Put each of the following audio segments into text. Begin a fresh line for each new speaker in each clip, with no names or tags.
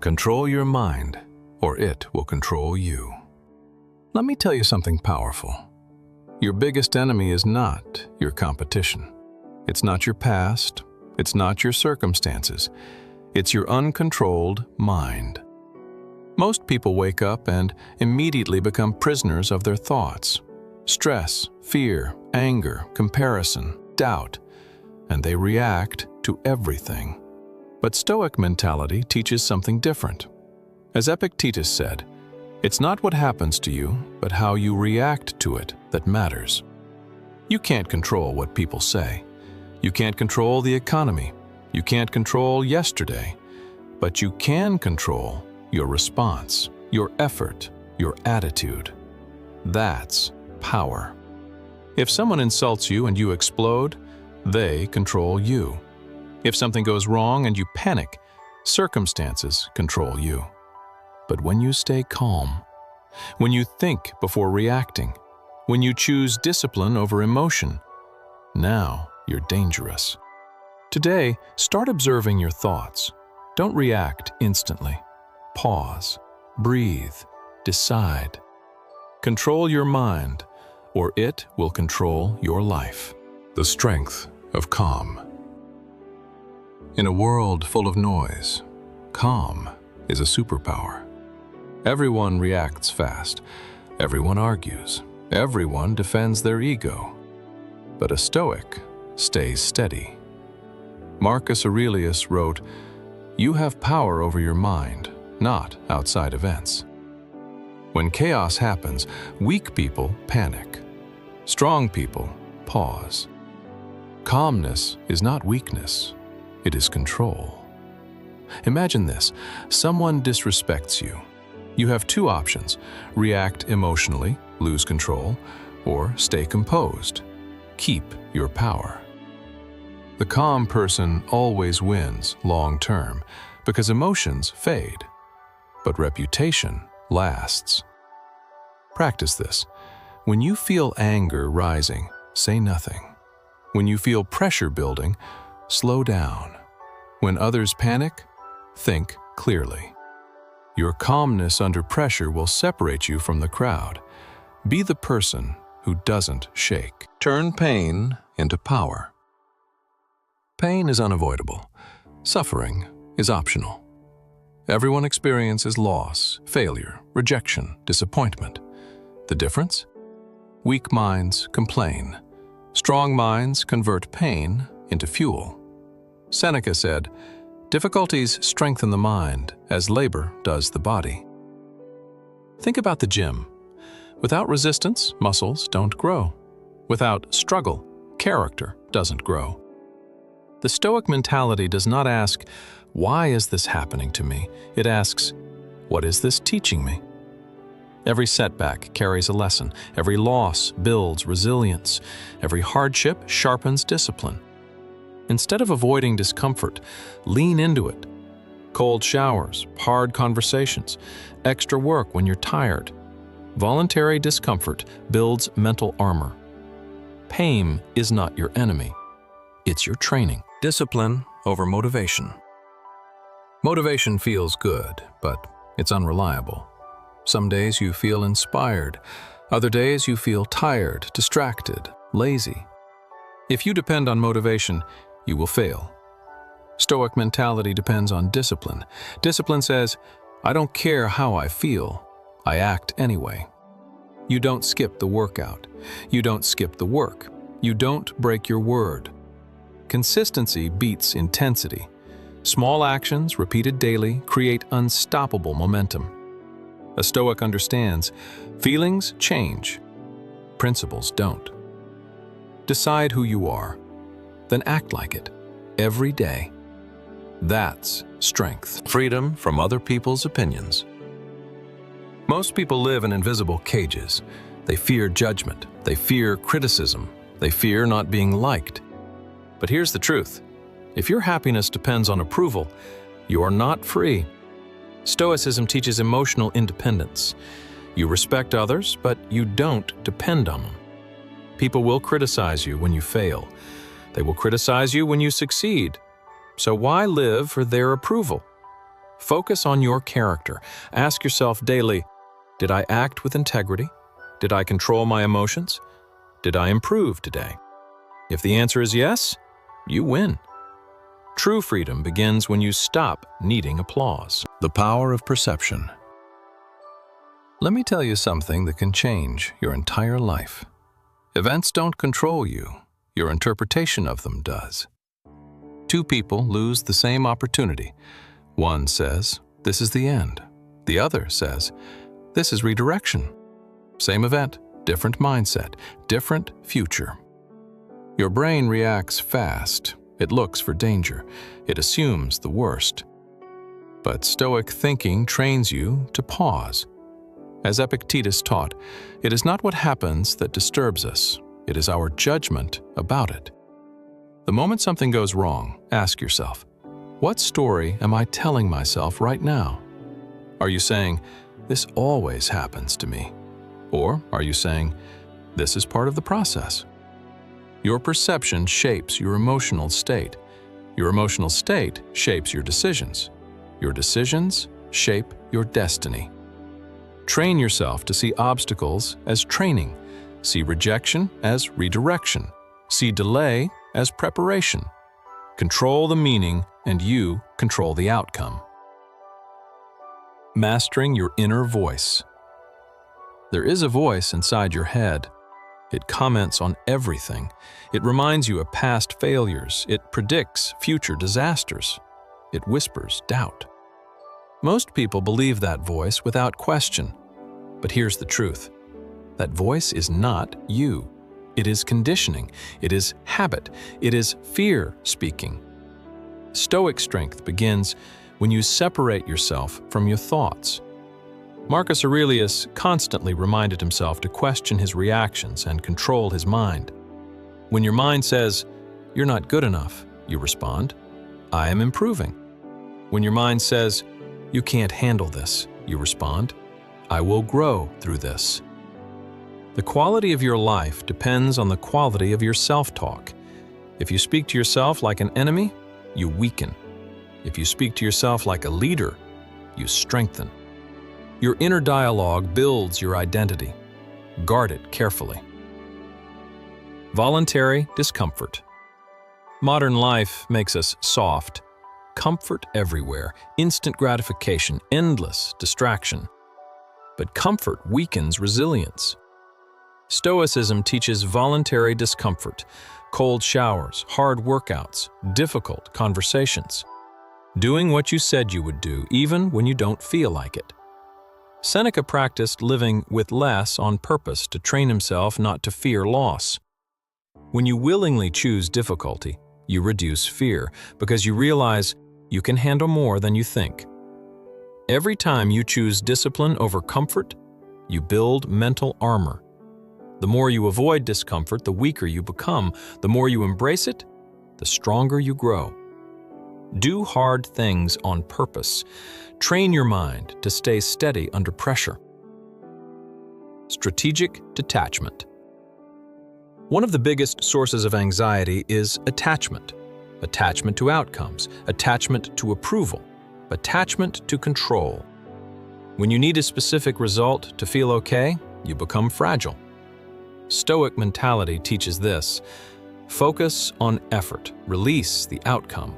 Control your mind, or it will control you. Let me tell you something powerful. Your biggest enemy is not your competition. It's not your past. It's not your circumstances. It's your uncontrolled mind. Most people wake up and immediately become prisoners of their thoughts. Stress, fear, anger, comparison, doubt, and they react to everything. But Stoic mentality teaches something different. As Epictetus said, it's not what happens to you, but how you react to it that matters. You can't control what people say. You can't control the economy. You can't control yesterday. But you can control your response, your effort, your attitude. That's power. If someone insults you and you explode, they control you. If something goes wrong and you panic, circumstances control you. But when you stay calm, when you think before reacting, when you choose discipline over emotion, now you're dangerous. Today, start observing your thoughts. Don't react instantly. Pause, breathe, decide. Control your mind, or it will control your life. The strength of calm. In a world full of noise, calm is a superpower. Everyone reacts fast. Everyone argues. Everyone defends their ego. But a Stoic stays steady. Marcus Aurelius wrote, "You have power over your mind, not outside events." When chaos happens, weak people panic. Strong people pause. Calmness is not weakness, it is control. Imagine this: someone disrespects you. You have two options: react emotionally, lose control, or stay composed. Keep your power. The calm person always wins long term because emotions fade, but reputation lasts. Practice this. When you feel anger rising, say nothing. When you feel pressure building, slow down. When others panic, think clearly. Your calmness under pressure will separate you from the crowd. Be the person who doesn't shake. Turn pain into power. Pain is unavoidable. Suffering is optional. Everyone experiences loss, failure, rejection, disappointment. The difference? Weak minds complain. Strong minds convert pain into fuel. Seneca said, "Difficulties strengthen the mind as labor does the body." Think about the gym. Without resistance, muscles don't grow. Without struggle, character doesn't grow. The Stoic mentality does not ask, "Why is this happening to me?" It asks, "What is this teaching me?" Every setback carries a lesson. Every loss builds resilience. Every hardship sharpens discipline. Instead of avoiding discomfort, lean into it. Cold showers, hard conversations, extra work when you're tired. Voluntary discomfort builds mental armor. Pain is not your enemy. It's your training. Discipline over motivation. Motivation feels good, but it's unreliable. Some days you feel inspired. Other days you feel tired, distracted, lazy. If you depend on motivation, you will fail. Stoic mentality depends on discipline. Discipline says, "I don't care how I feel, I act anyway." You don't skip the workout. You don't skip the work. You don't break your word. Consistency beats intensity. Small actions, repeated daily, create unstoppable momentum. A Stoic understands, feelings change, principles don't. Decide who you are, then act like it, every day. That's strength. Freedom from other people's opinions. Most people live in invisible cages. They fear judgment. They fear criticism. They fear not being liked. But here's the truth. If your happiness depends on approval, you are not free. Stoicism teaches emotional independence. You respect others, but you don't depend on them. People will criticize you when you fail. They will criticize you when you succeed. So why live for their approval?
Focus on your character. Ask yourself daily, did I act with integrity? Did I control my emotions? Did I improve today? If the answer is yes, you win. True freedom begins when you stop needing applause.
The power of perception. Let me tell you something that can change your entire life. Events don't control you. Your interpretation of them does. Two people lose the same opportunity. One says, "This is the end." The other says, "This is redirection." Same event, different mindset, different future. Your brain reacts fast. It looks for danger. It assumes the worst. But Stoic thinking trains you to pause. As Epictetus taught, it is not what happens that disturbs us. It is our judgment about it. The moment something goes wrong, ask yourself, what story am I telling myself right now? Are you saying, "This always happens to me"? Or are you saying, "This is part of the process"? Your perception shapes your emotional state. Your emotional state shapes your decisions. Your decisions shape your destiny. Train yourself to see obstacles as training. See rejection as redirection. See delay as preparation. Control the meaning, and you control the outcome. Mastering your inner voice. There is a voice inside your head. It comments on everything. It reminds you of past failures. It predicts future disasters. It whispers doubt. Most people believe that voice without question. But here's the truth. That voice is not you. It is conditioning. It is habit. It is fear speaking. Stoic strength begins when you separate yourself from your thoughts. Marcus Aurelius constantly reminded himself to question his reactions and control his mind. When your mind says, "You're not good enough," you respond, "I am improving." When your mind says, "You can't handle this," you respond, "I will grow through this." The quality of your life depends on the quality of your self-talk. If you speak to yourself like an enemy, you weaken. If you speak to yourself like a leader, you strengthen. Your inner dialogue builds your identity. Guard it carefully. Voluntary discomfort. Modern life makes us soft. Comfort everywhere, instant gratification, endless distraction. But comfort weakens resilience. Stoicism teaches voluntary discomfort, cold showers, hard workouts, difficult conversations. Doing what you said you would do, even when you don't feel like it. Seneca practiced living with less on purpose to train himself not to fear loss. When you willingly choose difficulty, you reduce fear because you realize you can handle more than you think. Every time you choose discipline over comfort, you build mental armor. The more you avoid discomfort, the weaker you become. The more you embrace it, the stronger you grow. Do hard things on purpose. Train your mind to stay steady under pressure. Strategic detachment. One of the biggest sources of anxiety is attachment. Attachment to outcomes, attachment to approval, attachment to control. When you need a specific result to feel okay, you become fragile. Stoic mentality teaches this. Focus on effort, release the outcome.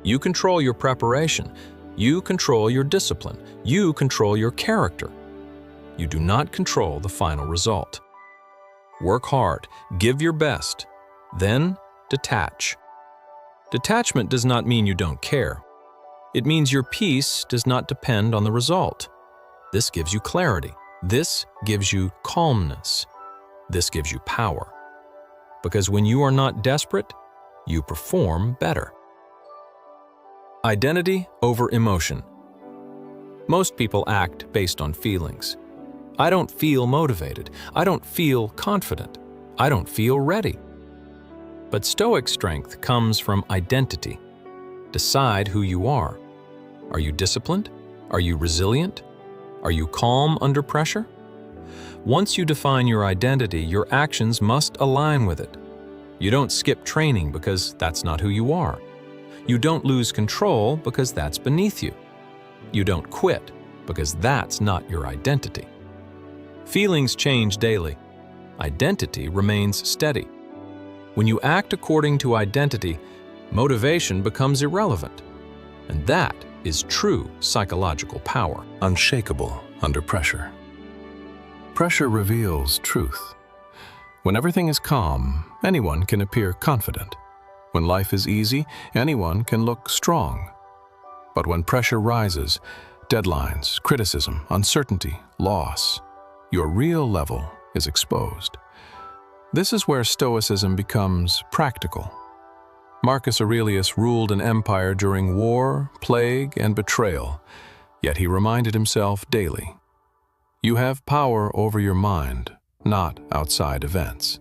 You control your preparation. You control your discipline. You control your character. You do not control the final result. Work hard, give your best, then detach. Detachment does not mean you don't care. It means your peace does not depend on the result. This gives you clarity. This gives you calmness. This gives you power. Because when you are not desperate, you perform better. Identity over emotion. Most people act based on feelings. I don't feel motivated. I don't feel confident. I don't feel ready. But Stoic strength comes from identity. Decide who you are. Are you disciplined? Are you resilient? Are you calm under pressure? Once you define your identity, your actions must align with it. You don't skip training because that's not who you are. You don't lose control because that's beneath you.
You don't quit, because that's not your identity. Feelings change daily. Identity remains steady. When you act according to identity, motivation becomes irrelevant. And that is true psychological power.
Unshakable under pressure. Pressure reveals truth. When everything is calm, anyone can appear confident. When life is easy, anyone can look strong. But when pressure rises, deadlines, criticism, uncertainty, loss, your real level is exposed. This is where Stoicism becomes practical. Marcus Aurelius ruled an empire during war, plague, and betrayal, yet he reminded himself daily, "You have power over your mind, not outside events."